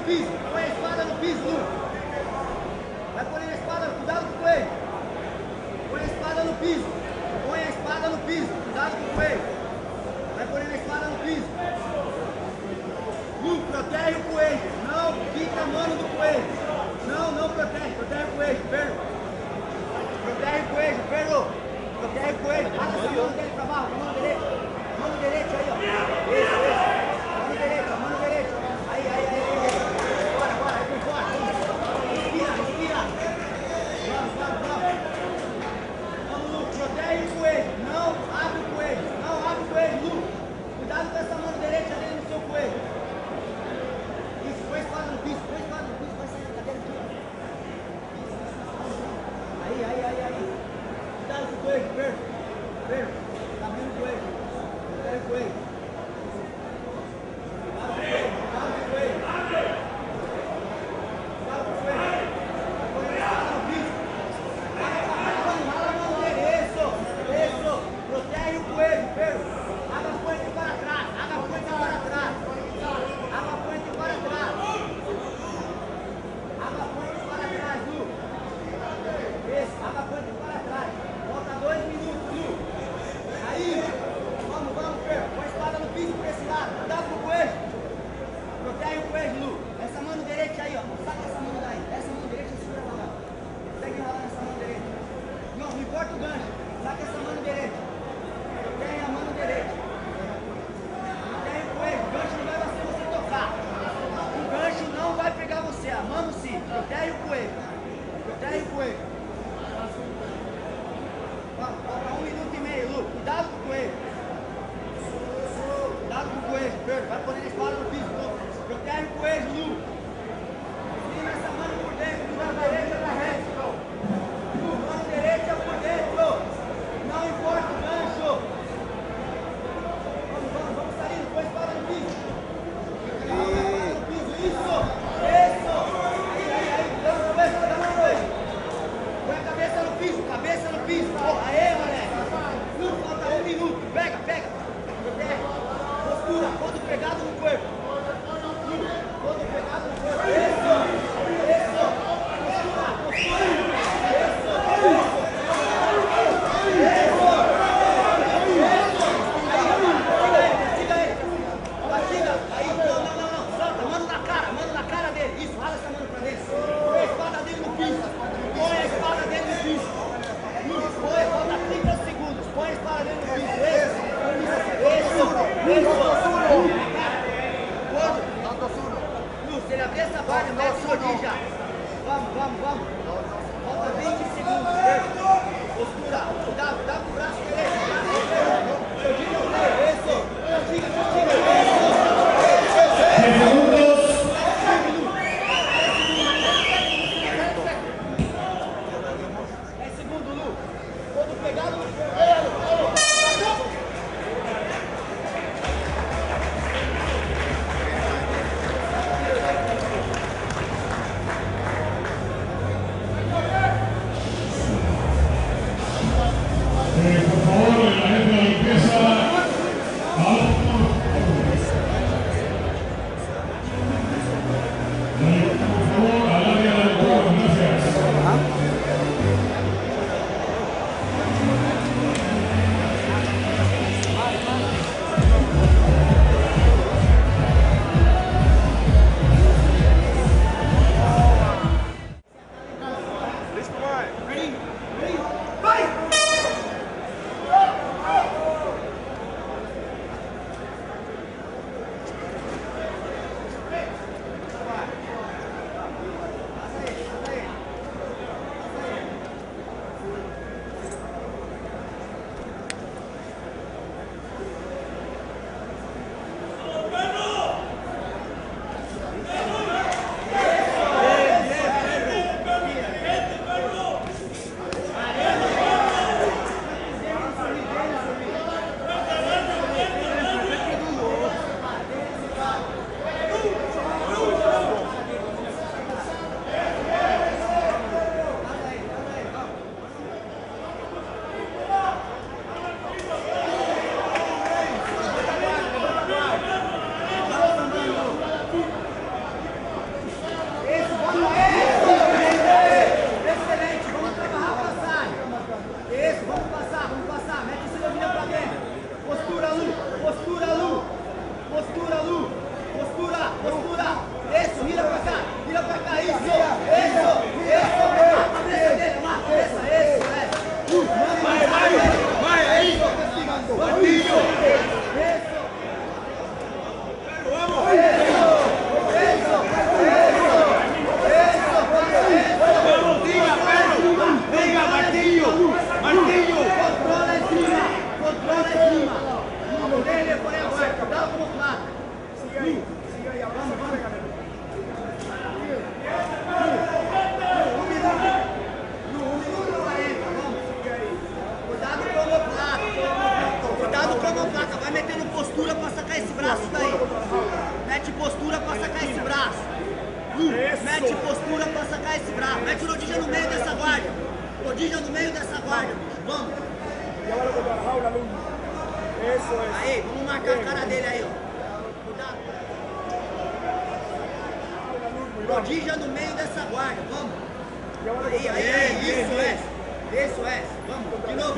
piso. Põe a espada no piso, Lu. Vai pôr a espada, cuidado com o coelho. Põe a espada no piso. Põe a espada no piso. Cuidado com o coelho. Vai pôr a espada no piso. Lu, protege o coelho. Não fica a mano do coelho. Não protege. Protege o coelho, Perlo. Protege o coelho, Perlo. Protege o coelho. Arrasta a mão dele pra baixo, a mão direita. Mão direita aí, ó. Isso. Mão direita, mão direita. Aí. Bora, aí por fora. Respira. Vamos, Lu. Protege o coelho. Não abre o coelho, Lu. Cuidado com essa mão direita dele no seu coelho. Isso, põe a espada no piso, vai sair da cadeira aqui. Aí. Cuidado com o coelho, Perlo. Tá abrindo o coelho. Protege o coelho. Cuidado com o coelho. Põe a espada no piso. Rala a mão dele. Isso. Protege o coelho, Perlo. Água poente para trás. Lu. Isso, água poente para trás. Volta 2 minutos, Lu. Aí, vamos, Perlo. Põe a espada no piso por esse lado. Cuidado com o coelho. Protege o coelho, Lu. Essa mão direita aí, ó. Saca essa mão daí. Essa mão direita segura pra lá. Segue lá nessa mão direita. Não importa o gancho. Saca essa mão direita. Protege a mão direita. Protege o coelho. O gancho não vai fazer você tocar. O gancho não vai pegar você. A mão sim. Protege o coelho. Falta 1 minuto e meio, Lu. Cuidado com o coelho. Perlo. Vai poner a espada no piso, Lu. Protege o coelho, Lu. Tira essa mão por dentro, mão direita da reta. Lu, mão direita por dentro. Não importa o gancho. Vamos saindo. Põe a espada no piso. Isso. Põe a cabeça no piso. Aê, moleque. Lu, falta 1 minuto. Pega. Protege. Postura, todo pegado no corpo. Todo pegado no corpo. Isso. Postura. Siga aí. Aí, não. Solta, mano na cara dele. Isso, rala essa mano pra dentro. Põe a espada dele no piso. Falta 30 segundos. Põe a espada dele no piso. Isso. Lu, se ele abrir essa guarda, Vai metendo postura pra sacar esse braço daí. Mete postura pra sacar esse braço. Mete postura pra sacar esse braço. Mete o rodilha no meio dessa guarda. Rodilha no meio dessa guarda. Vamos. Aí, vamos marcar a cara dele aí, ó. Cuidado. Rodilha no meio dessa guarda. Vamos. Aí. Isso é. Vamos. De novo.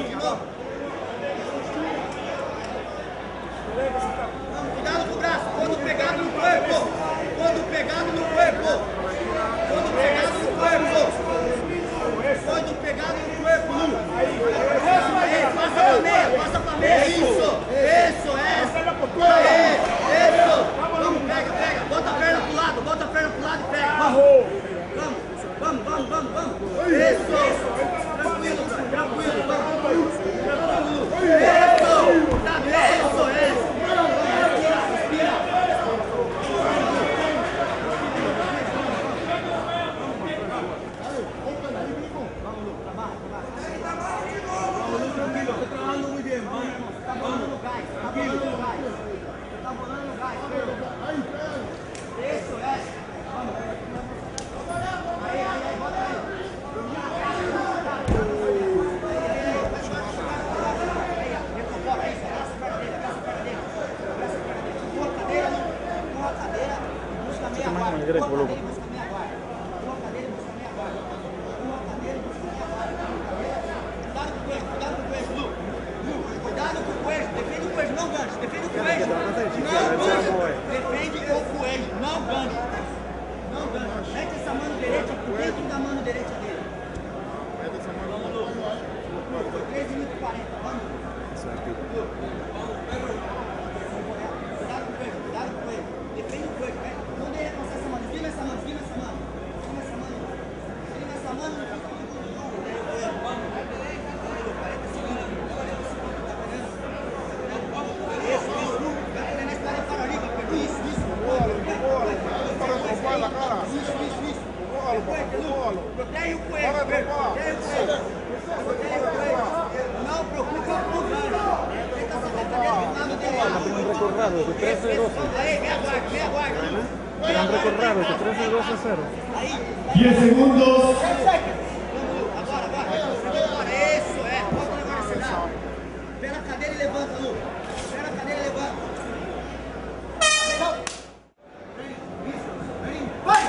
Vamos, cuidado com o braço, quando pegado no corpo. Quando pegado no corpo. Aí, passa pra meia. Isso. Vamos, pega. Bota a perna pro lado e pega. Vamos. Isso. Tranquilo. Direito, volume. Cuidado com o coelho, defende o coelho, não ganche, defende o coelho, não ganche, mete essa mão direita dentro da mão direita dele. 13 minutos e 40, vamos. Cuidado com o coelho, defende o coelho, não deixa passar essa mão, firma essa mão, não fica com protege o coelho. Não preocupa com o gancho. Un recorrido de 13-12. Aí, vem a guarda. Un recorrido de 13-12-0. 10 segundos. Agora. Isso, Bota o negócio nesse lado. Pega a cadeira e levanta, Lu. Vai!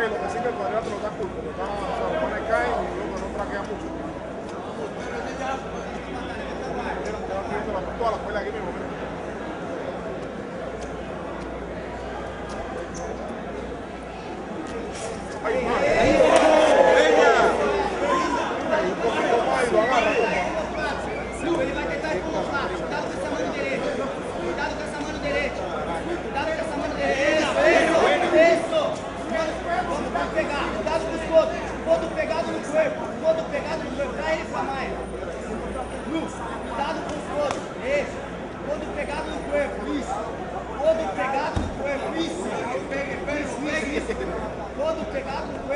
Lo que sí que el cuadrilátero no está cool, porque los pone caen y luego no traquea mucho. Toda la escuela aquí mismo, mira. Ahí, un poquito más y lo agarra. Ele vai tentar empurrar. Cuidado com essa mão direita. Isso. Vamos pegar. Cuidado com os cotos. Coto pegado no corpo. Dá ele com a maia. Cuidado com os cotos. Isso. Coto pegado no corpo. Isso. Coto pegado no corpo. Isso. Todo pegado no corpo.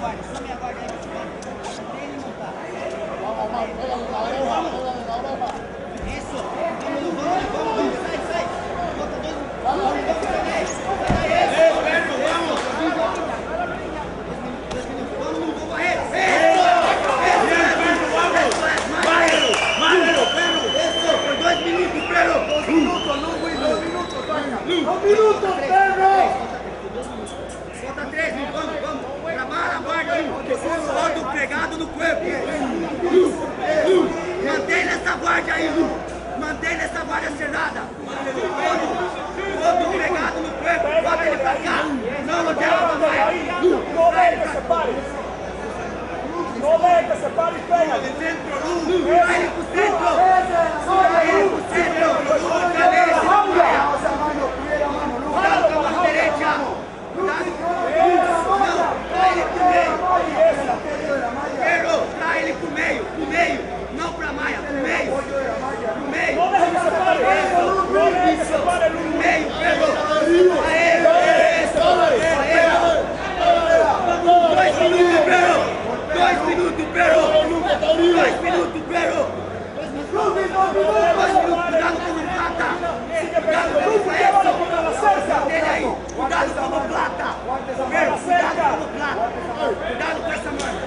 guarda, só meia guarda aí, até ele montar. Isso, vamos, sai. Volta 2 minutos. Vamos. 2 minutos, vamos, Barreiro. Isso, por 2 minutos, Pedro. 2 minutos, Lugo, e 2 minutos, toca. 2 minutos, Pedro! Volta 3, vamos. Trabalha a guarda aí. Todo pegado no corpo. Mantém essa guarda aí, Lu. Mantém essa guarda cerrada. Todo pegado no corpo. Bota ele pra cá. Não deixa pra vai. No deja, se pare. No deja, se pare e pega. Vai ele pro centro. Cabeça. Cuidado com a mão direita. Cuidado. Traz ele pro meio. Pedro, traz ele pro meio. Não pra Maia, pro meio. No deja que se pare. No deja que se pare, Lugo. Pro meio, Pedro. Aê. 2 minutos, Pedro. 2 minutos, Pedro. 2 minutos, Pedro. 2 minutos, cuidado com o plata. Cuidado com o plata. Dele aí. Cuidado com o plata. Pedro, cuidado com o plata. Cuidado com essa mano.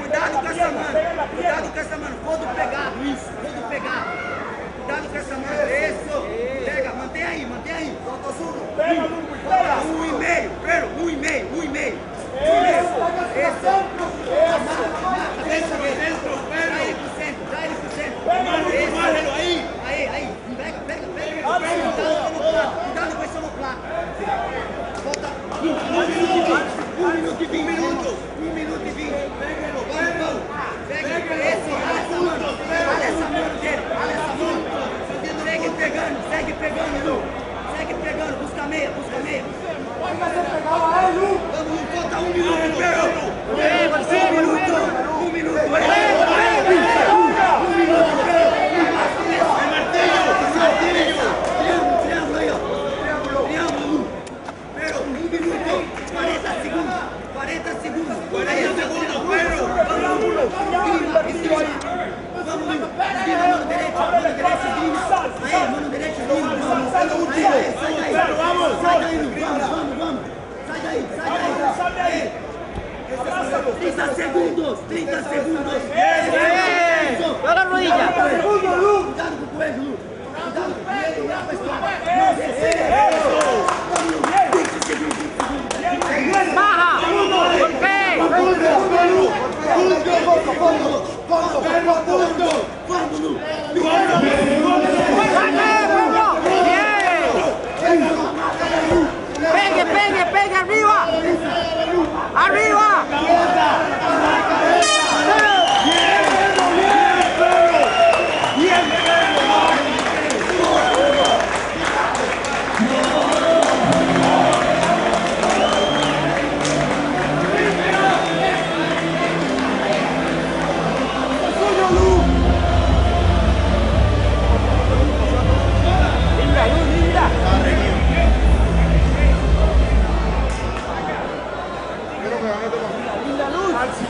Cuidado com essa mano. Todo pegado. Cuidado com essa mano. Isso. Pega, mantém aí. Pega, Lugo, e pega. 1,5, Pedro. 1,5. Isso. Traz ele pro centro. Pega, Aí. Pega. Cuidado com esse omoplata. Volta. 1 minuto e 20. 1 minuto e 20. Vamos. Pega esse. Olha essa mano dele. Sentindo o leg pegando. Segue pegando, Lu. Busca meia. Vamos, falta 1 minuto, Pedro. 1 minuto. Triângulo aí, ó. Triângulo. Pedro, 1 minuto. 40 segundos, Pedro. Vamos, mano direito. Aí, mano direito. Sai daí. Vamos. Sai daí. 30 segundos. Joga no Índia. Cuidado com o coelho, Lu. Cuidado com ele, olha pra esquerda. Barra. Ok. Vamos, Lu. Pegue, arriba. Alzi,